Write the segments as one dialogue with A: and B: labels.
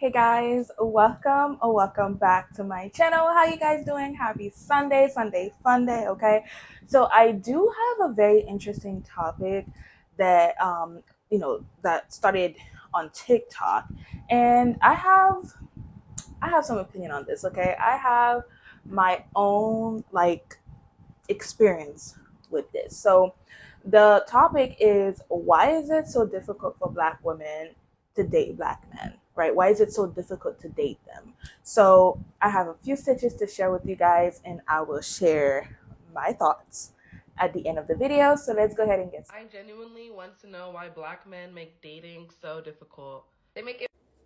A: Hey guys, welcome or welcome back to my channel. How you guys doing? Happy Sunday, Sunday fun day, okay? So I do have a very interesting topic that that started on TikTok, and I have some opinion on this, okay? I have my own experience with this. So the topic is, why is it so difficult for black women to date black men, right? Why is it so difficult to date them? So I have a few stitches to share with you guys, and I will share my thoughts at the end of the video. So let's go ahead and get started.
B: I genuinely want to know why black men make dating so difficult.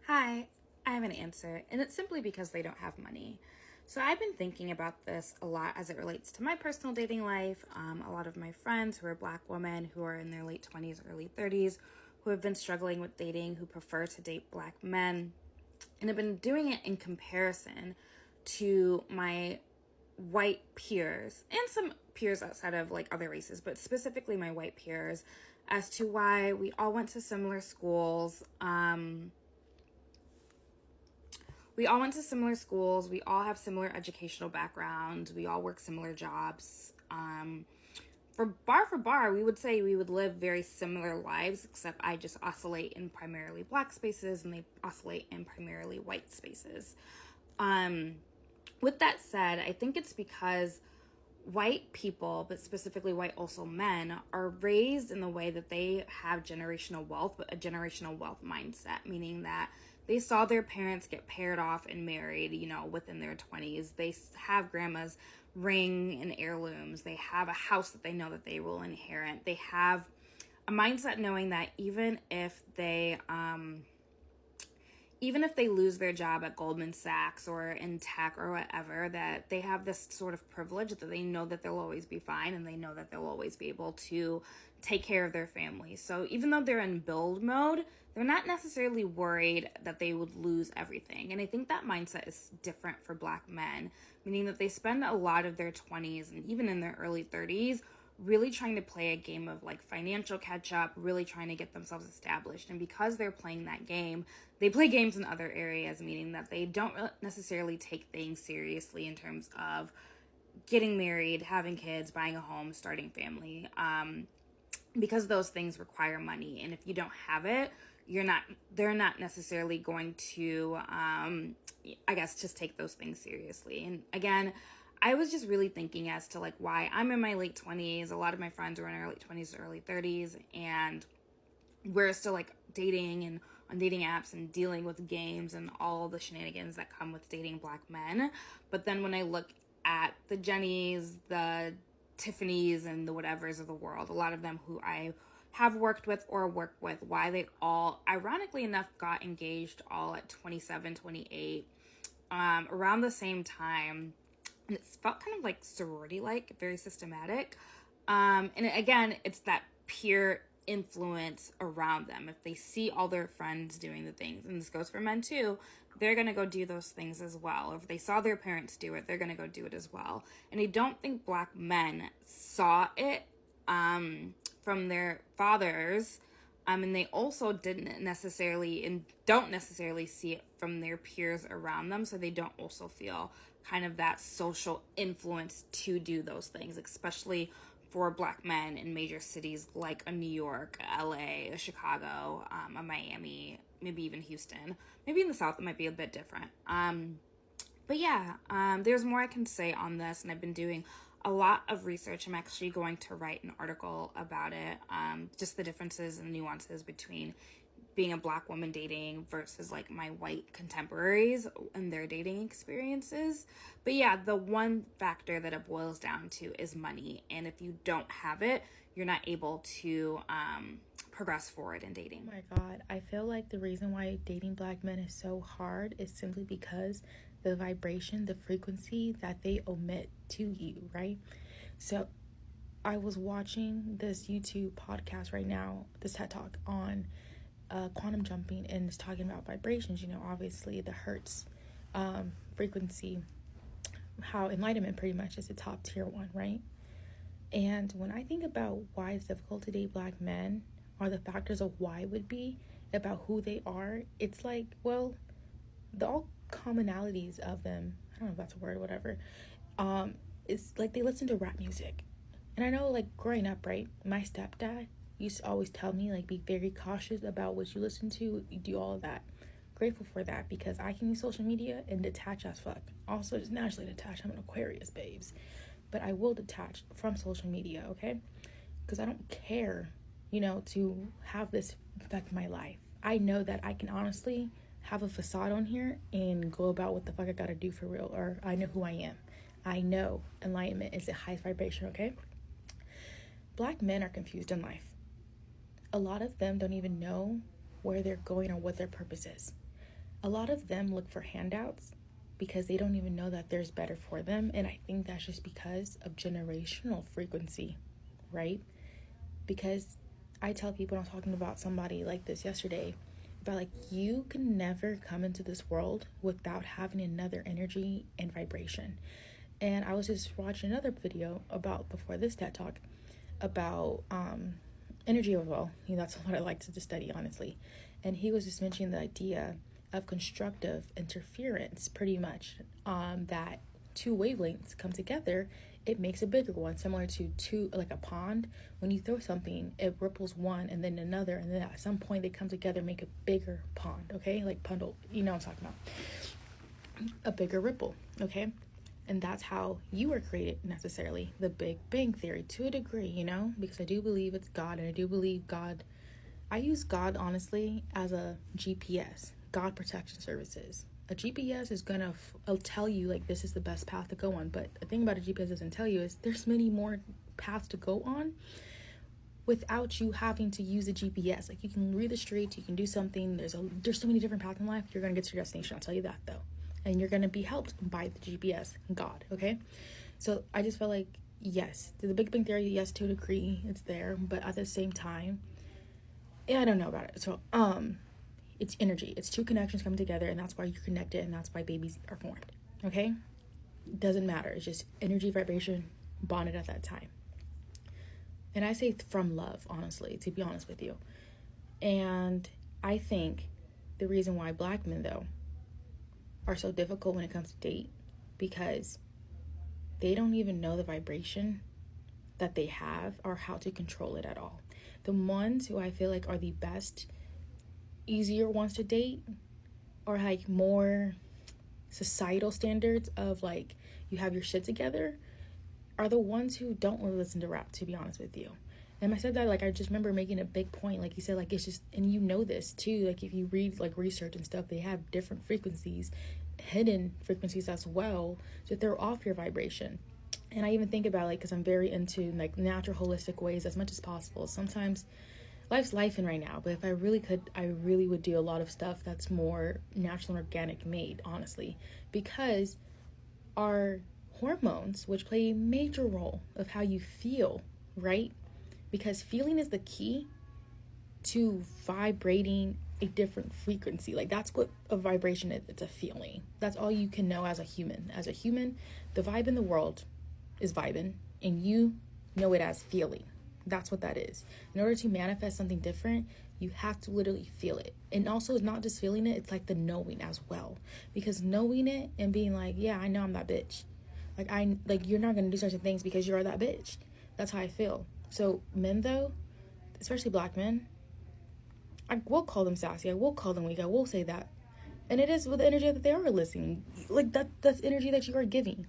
C: Hi, I have an answer, and it's simply because they don't have money. So I've been thinking about this a lot as it relates to my personal dating life. A lot of my friends who are black women who are in their late 20s, early 30s, who have been struggling with dating, who prefer to date black men, and have been doing it in comparison to my white peers and some peers outside of like other races, but specifically my white peers, as to why we all went to similar schools. We all went to similar schools. We all have similar educational backgrounds. We all work similar jobs. For bar, we would say we would live very similar lives, except I just oscillate in primarily black spaces and they oscillate in primarily white spaces. With that said, I think it's because white people, but specifically white also men, are raised in the way that they have generational wealth, but a generational wealth mindset, meaning that they saw their parents get paired off and married, within their 20s. They have grandma's ring and heirlooms. They have a house that they know that they will inherit. They have a mindset knowing that even if they lose their job at Goldman Sachs or in tech or whatever, that they have this sort of privilege that they know that they'll always be fine and they know that they'll always be able to take care of their family. So even though they're in build mode, they're not necessarily worried that they would lose everything. And I think that mindset is different for black men, meaning that they spend a lot of their 20s and even in their early 30s really trying to play a game of like financial catch up, really trying to get themselves established. And because they're playing that game, they play games in other areas, meaning that they don't necessarily take things seriously in terms of getting married, having kids, buying a home, starting family, because those things require money. And if you don't have it, they're not necessarily going to, I guess, just take those things seriously. And again, I was just really thinking as to like why I'm in my late 20s. A lot of my friends are in their late 20s to early 30s, and we're still like dating and on dating apps and dealing with games and all the shenanigans that come with dating black men. But then when I look at the Jennies, the Tiffany's, and the whatevers of the world, a lot of them who I have worked with or work with, why they all, ironically enough, got engaged all at 27, 28, around the same time. And it felt kind of like sorority-like, very systematic. And again, it's that peer influence around them. If they see all their friends doing the things, and this goes for men too, they're going to go do those things as well. If they saw their parents do it, they're going to go do it as well. And I don't think black men saw it from their fathers. And they also didn't necessarily and don't necessarily see it from their peers around them. So they don't also feel kind of that social influence to do those things, especially for black men in major cities like a New York, LA, a Chicago, a Miami, maybe even Houston. Maybe in the South it might be a bit different. But yeah, there's more I can say on this, and I've been doing a lot of research. I'm actually going to write an article about it, just the differences and nuances between being a black woman dating versus like my white contemporaries and their dating experiences. But yeah, the one factor that it boils down to is money. And if you don't have it, you're not able to progress forward in dating.
D: Oh my God, I feel like the reason why dating black men is so hard is simply because the vibration, the frequency that they omit to you, right? So I was watching this YouTube podcast right now, this TED Talk on quantum jumping, and it's talking about vibrations, obviously the hertz frequency, how enlightenment pretty much is the top tier one, right? And when I think about why it's difficult to date black men, or the factors of why it would be about who they are, it's like, well, the all commonalities of them, I don't know if that's a word, whatever, it's like they listen to rap music. And I know, like, growing up, right, my stepdad used to always tell me, like, be very cautious about what you listen to, you do all of that. Grateful for that, because I can use social media and detach as fuck. Also, just naturally detached. I'm an Aquarius, babes. But I will detach from social media, okay? Because I don't care, to have this affect my life. I know that I can honestly have a facade on here and go about what the fuck I gotta do for real, or I know who I am. I know enlightenment is the highest vibration, okay? Black men are confused in life. A lot of them don't even know where they're going or what their purpose is. A lot of them look for handouts because they don't even know that there's better for them. And I think that's just because of generational frequency, right? Because I tell people, I was talking about somebody like this yesterday, about like, you can never come into this world without having another energy and vibration. And I was just watching another video before this TED Talk about energy as well. That's what I like to study, honestly. And he was just mentioning the idea of constructive interference, pretty much, that two wavelengths come together, it makes a bigger one, similar to like a pond. When you throw something, it ripples one and then another, and then at some point they come together, make a bigger pond, okay? Like Pundle, you know what I'm talking about. A bigger ripple, okay? And that's how you were created, necessarily. The Big Bang Theory, to a degree, because I do believe it's God, and I do believe God. I use God, honestly, as a GPS, God Protection Services. A GPS is gonna tell you, like, this is the best path to go on. But the thing about a GPS doesn't tell you is there's many more paths to go on without you having to use a GPS. Like, you can read the streets, you can do something. There's so many different paths in life. You're gonna get to your destination. I'll tell you that, though. And you're going to be helped by the GPS, God, okay? So I just felt like, yes, the Big Bang Theory, yes, to a degree, it's there. But at the same time, I don't know about it. So, it's energy. It's two connections coming together, and that's why you're connected, and that's why babies are formed, okay? It doesn't matter. It's just energy, vibration, bonded at that time. And I say from love, honestly, to be honest with you. And I think the reason why Black men, though, are so difficult when it comes to date, because they don't even know the vibration that they have or how to control it at all. The ones who I feel like are the best, easier ones to date, or like more societal standards of like, you have your shit together, are the ones who don't really listen to rap, to be honest with you. And my stepdad, like, I just remember making a big point, like he said, like, it's just, and you know this too, like, if you read, like, research and stuff, they have different frequencies, hidden frequencies as well, to throw off your vibration. And I even think about, like, because I'm very into, like, natural, holistic ways as much as possible. Sometimes life's lifing right now, but if I really could, I really would do a lot of stuff that's more natural and organic made, honestly, because our hormones, which play a major role of how you feel, right? Because feeling is the key to vibrating a different frequency. Like, that's what a vibration is. It's a feeling. That's all you can know as a human. As a human, the vibe in the world is vibing, and you know it as feeling. That's what that is. In order to manifest something different, you have to literally feel it. And also, it's not just feeling it, it's like the knowing as well. Because knowing it and being like, yeah, I know I'm that bitch. Like, you're not going to do certain things because you're that bitch. That's how I feel. So men, though, especially Black men, I will call them sassy, I will call them weak, I will say that. And it is with the energy that they are listening. Like, that's energy that you are giving.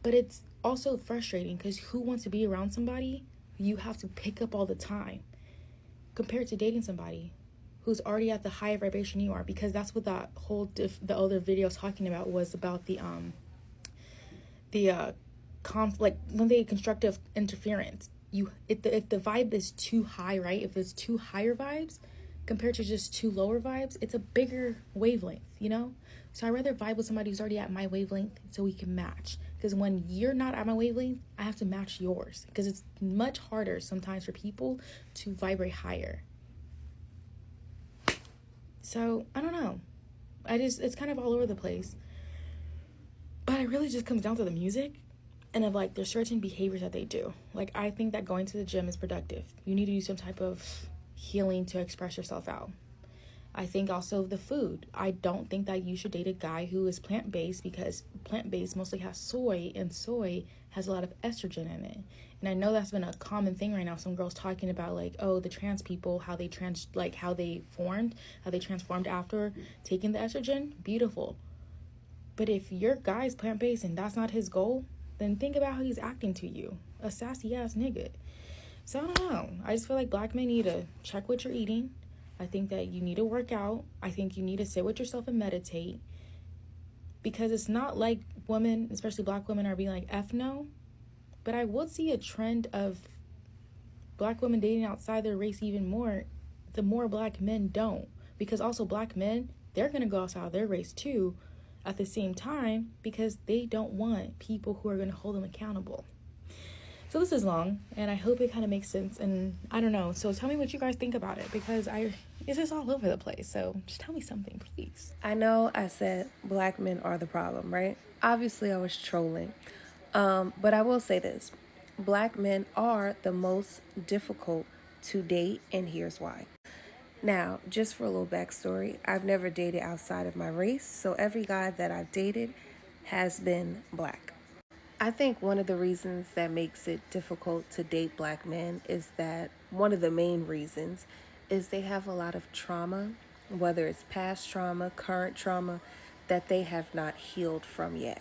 D: But it's also frustrating, because who wants to be around somebody you have to pick up all the time, compared to dating somebody who's already at the higher vibration you are? Because that's what that whole the other video I was talking about was about, the conflict, when they constructive interference. If the vibe is too high, right? If there's two higher vibes compared to just two lower vibes, it's a bigger wavelength, So I'd rather vibe with somebody who's already at my wavelength so we can match. Because when you're not at my wavelength, I have to match yours. Because it's much harder sometimes for people to vibrate higher. So, I don't know. It's kind of all over the place. But it really just comes down to the music. And of, like, there's certain behaviors that they do. Like, I think that going to the gym is productive. You need to do some type of healing to express yourself out. I think also the food. I don't think that you should date a guy who is plant-based, because plant-based mostly has soy, and soy has a lot of estrogen in it. And I know that's been a common thing right now. Some girls talking about like, oh, the trans people, how they transformed after taking the estrogen. Beautiful. But if your guy's plant-based and that's not his goal, then think about how he's acting to you. A sassy ass nigga. So I don't know. I just feel like black men need to check what you're eating. I think that you need to work out. I think you need to sit with yourself and meditate. Because it's not like women, especially black women, are being like, F no. But I would see a trend of black women dating outside their race even more, the more black men don't. Because also black men, they're going to go outside their race too at the same time, because they don't want people who are going to hold them accountable. So this is long, and I hope it kind of makes sense, and I don't know. So tell me what you guys think about it, because it's just all over the place. So just tell me something, please.
E: I know I said black men are the problem, right? Obviously, I was trolling. But I will say this. Black men are the most difficult to date, and here's why. Now, just for a little backstory, I've never dated outside of my race, so every guy that I've dated has been black. I think one of the reasons that makes it difficult to date black men is that one of the main reasons is they have a lot of trauma, whether it's past trauma, current trauma, that they have not healed from yet.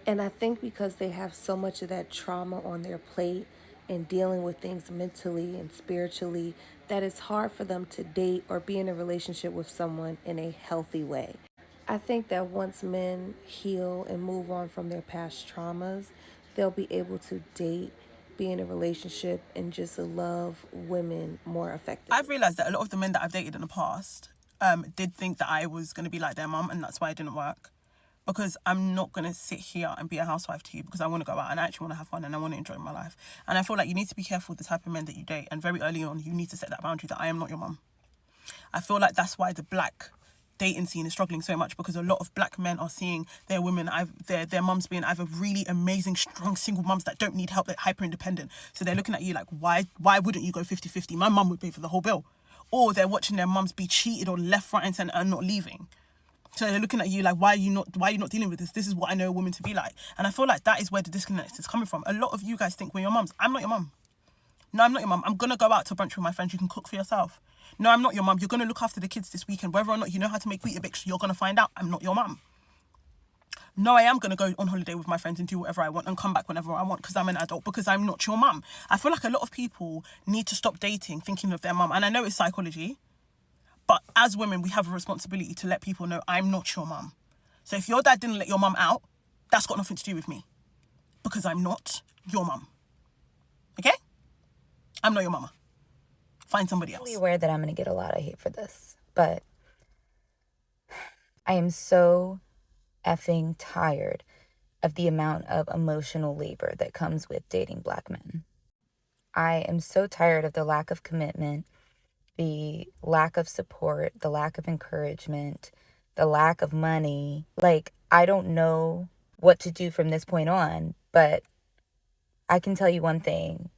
E: And I think because they have so much of that trauma on their plate and dealing with things mentally and spiritually, that it's hard for them to date or be in a relationship with someone in a healthy way. I think that once men heal and move on from their past traumas, they'll be able to date, be in a relationship, and just love women more effectively.
F: I've realised that a lot of the men that I've dated in the past did think that I was going to be like their mum, and that's why it didn't work. Because I'm not going to sit here and be a housewife to you, because I want to go out and I actually want to have fun and I want to enjoy my life. And I feel like you need to be careful with the type of men that you date. And very early on, you need to set that boundary that I am not your mum. I feel like that's why the black dating scene is struggling so much, because a lot of black men are seeing their women, their mums being either really amazing, strong, single mums that don't need help, they're hyper independent. So they're looking at you like, why wouldn't you go 50-50? My mum would pay for the whole bill. Or they're watching their mums be cheated on left, right and centre and not leaving. So they're looking at you like, why are you not dealing with this? This is what I know a woman to be like. And I feel like that is where the disconnect is coming from. A lot of you guys think we're your mums. I'm not your mum. No, I'm not your mum. I'm going to go out to brunch with my friends. You can cook for yourself. No, I'm not your mum. You're going to look after the kids this weekend. Whether or not you know how to make Weetabix, you're going to find out. I'm not your mum. No, I am going to go on holiday with my friends and do whatever I want and come back whenever I want, because I'm an adult, because I'm not your mum. I feel like a lot of people need to stop dating thinking of their mum. And I know it's psychology, but as women, we have a responsibility to let people know I'm not your mum. So if your dad didn't let your mum out, that's got nothing to do with me, because I'm not your mum. Okay? I'm not your mama. Find somebody else.
G: I'm aware that I'm going to get a lot of hate for this, but I am so effing tired of the amount of emotional labor that comes with dating black men. I am so tired of the lack of commitment, the lack of support, the lack of encouragement, the lack of money. Like, I don't know what to do from this point on, but I can tell you one thing.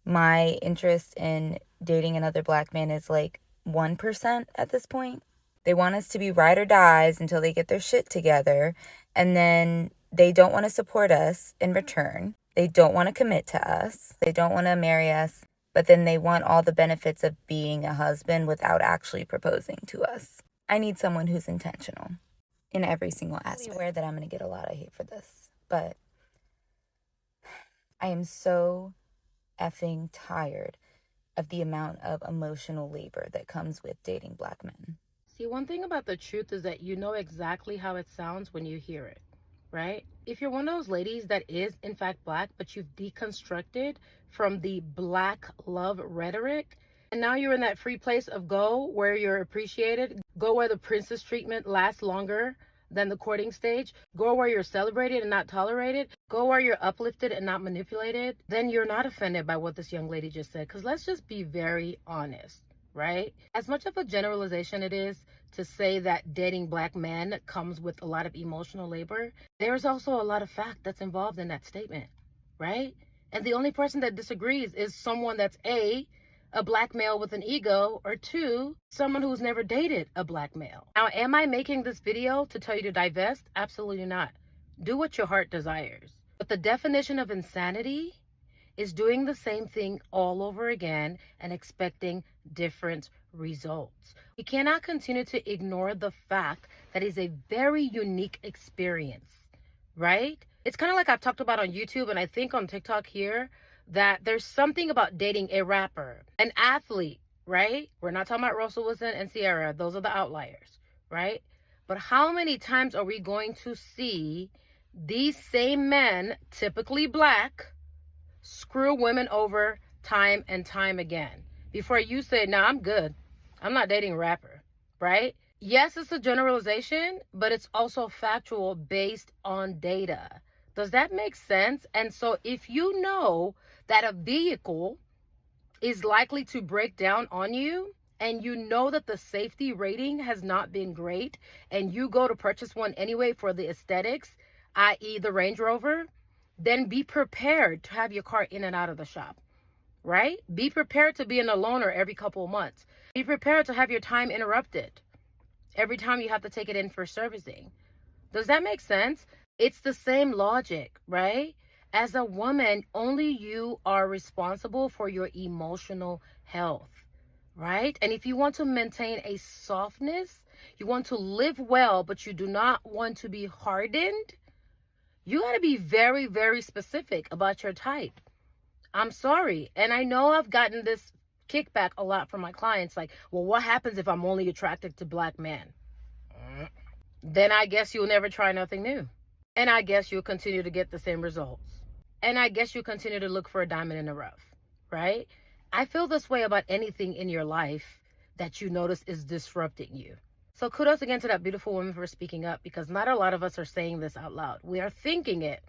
G: My interest in dating another black man is like 1% at this point. They want us to be ride or dies until they get their shit together, and then they don't want to support us in return. They don't want to commit to us. They don't want to marry us, but then they want all the benefits of being a husband without actually proposing to us. I need someone who's intentional in every single aspect. I'm aware that I'm going to get a lot of hate for this, but I am so effing tired of the amount of emotional labor that comes with dating black men.
H: See, one thing about the truth is that you know exactly how it sounds when you hear it, right? If you're one of those ladies that is in fact black, but you've deconstructed from the black love rhetoric, and now you're in that free place of go where you're appreciated, go where the princess treatment lasts longer than the courting stage, go where you're celebrated and not tolerated, go where you're uplifted and not manipulated, then you're not offended by what this young lady just said. Because let's just be very honest, right? As much of a generalization it is to say that dating black men comes with a lot of emotional labor, there's also a lot of fact that's involved in that statement, right? And the only person that disagrees is someone that's A, a black male with an ego, or 2, someone who's never dated a black male. Now, am I making this video to tell you to divest? Absolutely not. Do what your heart desires. But the definition of insanity is doing the same thing all over again and expecting different results. We cannot continue to ignore the fact that it's a very unique experience, right? It's kind of like I've talked about on YouTube and I think on TikTok here, that there's something about dating a rapper, an athlete, right? We're not talking about Russell Wilson and Ciara. Those are the outliers, right? But how many times are we going to see these same men, typically black, screw women over time and time again before you say, nah, I'm good. I'm not dating a rapper, right? Yes, it's a generalization, but it's also factual based on data. Does that make sense? And so if you know that a vehicle is likely to break down on you, and you know that the safety rating has not been great, and you go to purchase one anyway for the aesthetics, i.e. the Range Rover, then be prepared to have your car in and out of the shop, right? Be prepared to be in a loaner every couple of months. Be prepared to have your time interrupted every time you have to take it in for servicing. Does that make sense? It's the same logic, right? As a woman, only you are responsible for your emotional health, right? And if you want to maintain a softness, you want to live well, but you do not want to be hardened, you got to be very, very specific about your type. I'm sorry. And I know I've gotten this kickback a lot from my clients. Like, well, what happens if I'm only attracted to black men? Then I guess you'll never try nothing new. And I guess you'll continue to get the same results. And I guess you'll continue to look for a diamond in the rough, right? I feel this way about anything in your life that you notice is disrupting you. So kudos again to that beautiful woman for speaking up, because not a lot of us are saying this out loud. We are thinking it,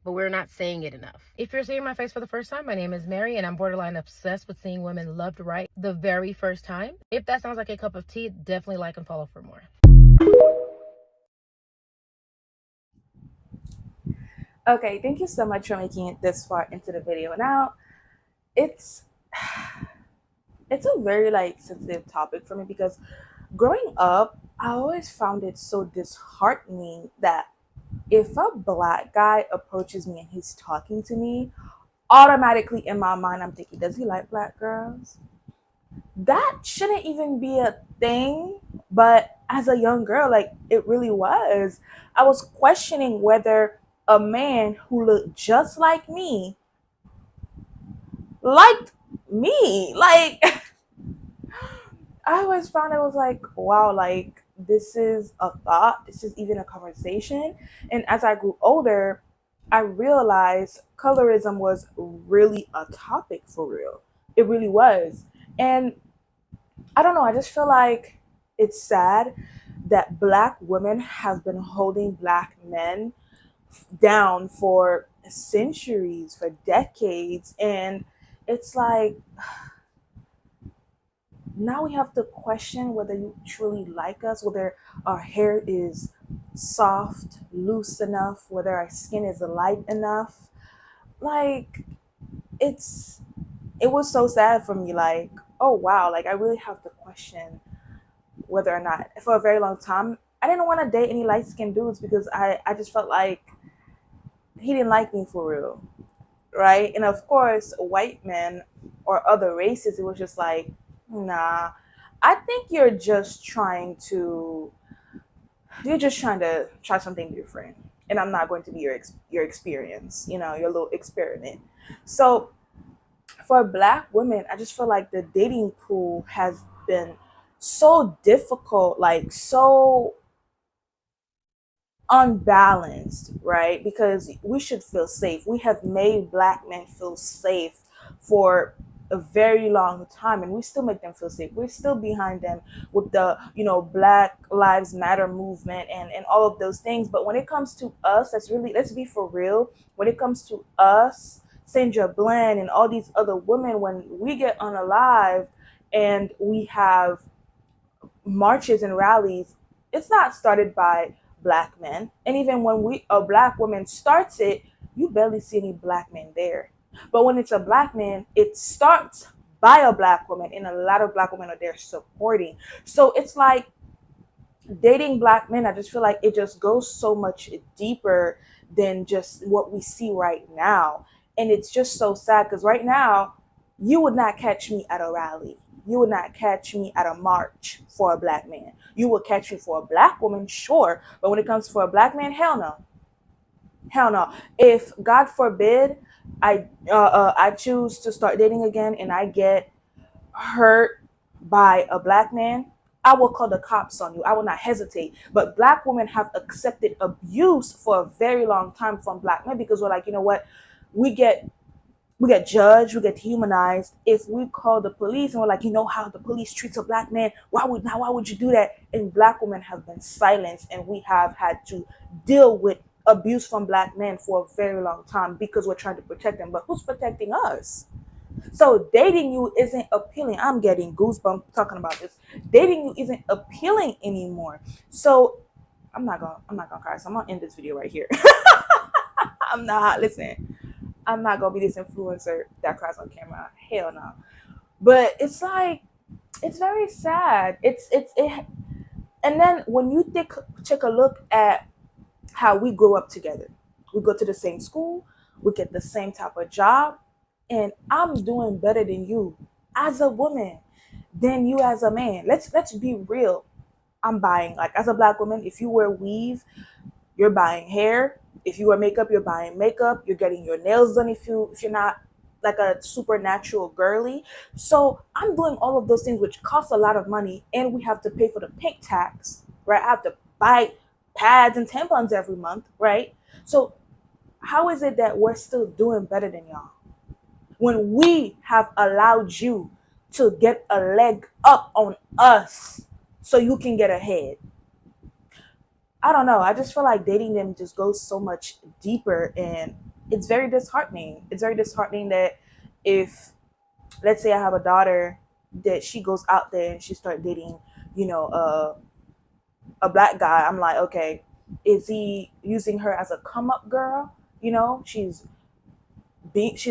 H: but we're not saying it enough. If you're seeing my face for the first time, my name is Mary, and I'm borderline obsessed with seeing women loved right the very first time. If that sounds like a cup of tea, definitely like and follow for more.
A: Okay, thank you so much for making it this far into the video. Now, it's a very sensitive topic for me, because growing up, I always found it so disheartening that if a black guy approaches me and he's talking to me, automatically in my mind I'm thinking, does he like black girls? That shouldn't even be a thing, but as a young girl, it really was. I was questioning whether a man who looked just like me liked me. I always found it was wow, this is a thought, this is even a conversation. And as I grew older, I realized colorism was really a topic for real. It really was. And I don't know, I just feel like it's sad that black women have been holding black men down for centuries, for decades. And it's like, now we have to question whether you truly like us, whether our hair is soft, loose enough, whether our skin is light enough. It was so sad for me. Oh wow, I really have to question whether or not, for a very long time, I didn't want to date any light-skinned dudes, because I just felt like he didn't like me for real, right? And of course, white men or other races, it was just like, nah, I think you're just trying to try something different, and I'm not going to be your experience, your little experiment. So for black women, I just feel like the dating pool has been so difficult, so unbalanced, right? Because we should feel safe. We have made black men feel safe for a very long time, and we still make them feel safe. We're still behind them with the Black Lives Matter movement and all of those things. But when it comes to us, let's be for real, when it comes to us, Sandra Bland and all these other women, when we get unalived and we have marches and rallies, it's not started by black men. And even when a black woman starts it, you barely see any black men there. But when it's a black man, it starts by a black woman, and a lot of black women are there supporting. So it's like dating black men, I just feel like it just goes so much deeper than just what we see right now. And it's just so sad because right now, you would not catch me at a rally. You would not catch me at a march for a black man. You would catch me for a black woman, sure. But when it comes for a black man, hell no. Hell no. If God forbid I choose to start dating again and I get hurt by a black man, I will call the cops on you. I will not hesitate. But black women have accepted abuse for a very long time from black men because we're like, you know what? We get judged, we get humanized if we call the police and we're like, you know how the police treats a black man, why would you do that? And black women have been silenced, and we have had to deal with abuse from black men for a very long time because we're trying to protect them. But who's protecting us? So dating you isn't appealing. I'm getting goosebumps talking about this. Dating you isn't appealing anymore. So I'm not gonna cry. So I'm gonna end this video right here. I'm not gonna be this influencer that cries on camera. Hell no. But it's like, it's very sad. It. And then when you take a look at how we grew up together, we go to the same school, we get the same type of job, and I'm doing better than you as a woman than you as a man. Let's be real. I'm buying, like, as a black woman, if you wear weave, you're buying hair. If you wear makeup, you're buying makeup. You're getting your nails done if you're not like a supernatural girly. So I'm doing all of those things, which cost a lot of money, and we have to pay for the pink tax, right? I have to buy pads and tampons every month, right? So how is it that we're still doing better than y'all when we have allowed you to get a leg up on us so you can get ahead? I don't know. I just feel like dating them just goes so much deeper, and it's very disheartening. It's very disheartening that if, let's say I have a daughter, that she goes out there and she start dating, you know, a black guy. I'm like, okay, is he using her as a come up girl? You know, she's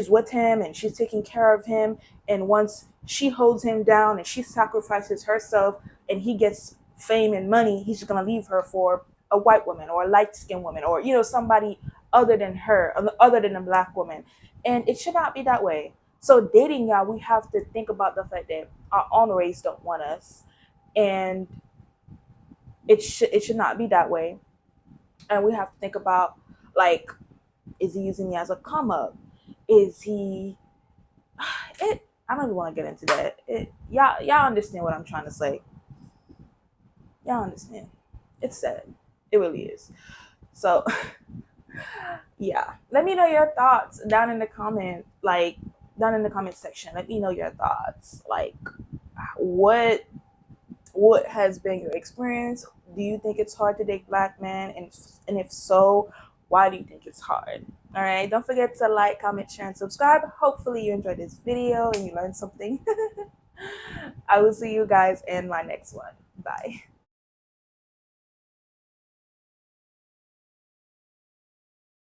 A: with him and she's taking care of him, and once she holds him down and she sacrifices herself and he gets fame and money, he's just gonna leave her for a white woman or a light-skinned woman, or, you know, somebody other than her, other than a black woman. And it should not be that way. So dating y'all, we have to think about the fact that our own race don't want us, and it should not be that way. And we have to think about, like, is he using me as a come up? Is he I don't even want to get into that. Y'all understand what I'm trying to say. Y'all understand. It's sad. It really is. So yeah, let me know your thoughts down in the comment section. Let me know your thoughts. Like, what has been your experience? Do you think it's hard to date black men? And if so, why do you think it's hard? All right, don't forget to like, comment, share, and subscribe. Hopefully you enjoyed this video and you learned something. I will see you guys in my next one. Bye.